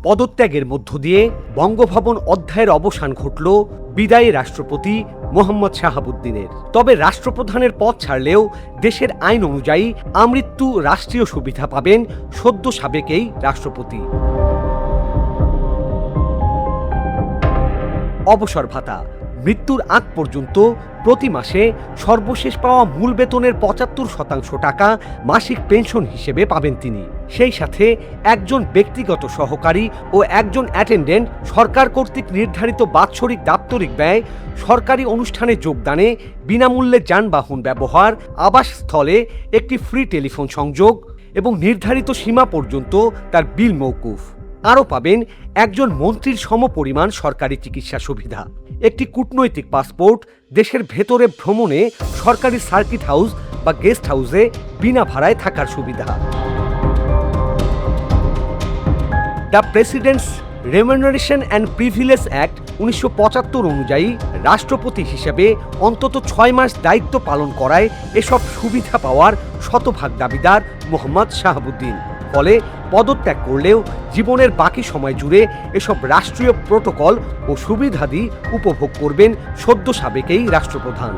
পদত্যাগের মধ্য দিয়ে বঙ্গভবন অধ্যায়ের অবসান ঘটল বিদায়ী রাষ্ট্রপতি মোহাম্মদ শাহাবুদ্দিনের। তবে রাষ্ট্রপ্রধানের পদ ছাড়লেও দেশের আইন অনুযায়ী আমৃত্যু রাষ্ট্রীয় সুবিধা পাবেন সদ্য সাবেক এই রাষ্ট্রপতি। অবসর ভাতা মৃত্যুর আগ পর্যন্ত প্রতি মাসে সর্বশেষ পাওয়া মূল বেতনের ৭৫% টাকা মাসিক পেনশন হিসেবে পাবেন তিনি। সেই সাথে একজন ব্যক্তিগত সহকারী ও একজন অ্যাটেন্ডেন্ট সরকার কর্তৃক নির্ধারিত বাৎসরিক দাপ্তরিক ব্যয়, সরকারি অনুষ্ঠানে যোগদানে বিনামূল্যে যানবাহন ব্যবহার, আবাসস্থলে একটি ফ্রি টেলিফোন সংযোগ এবং নির্ধারিত সীমা পর্যন্ত তার বিল মওকুফ। আরও পাবেন একজন মন্ত্রীর সমপরিমাণ সরকারি চিকিৎসা সুবিধা, একটি কূটনৈতিক পাসপোর্ট, দেশের ভেতরে ভ্রমণে সরকারি সার্কিট হাউস বা গেস্ট হাউসে বিনা ভাড়ায় থাকার সুবিধা। The presidents remuneration and privilege act ১৯৭৫ অনুযায়ী রাষ্ট্রপতি হিসেবে অন্তত ৬ মাস দায়িত্ব পালন করায় এসব সুবিধা পাওয়ার শতভাগ দাবিদার মোহাম্মদ শাহাবুদ্দিন। ফলে পদত্যাগ করলেও জীবনের বাকি সময় জুড়ে এসব রাষ্ট্রীয় প্রোটোকল ও সুবিধাদি উপভোগ করবেন সদ্য সাবেক এই রাষ্ট্রপ্রধান।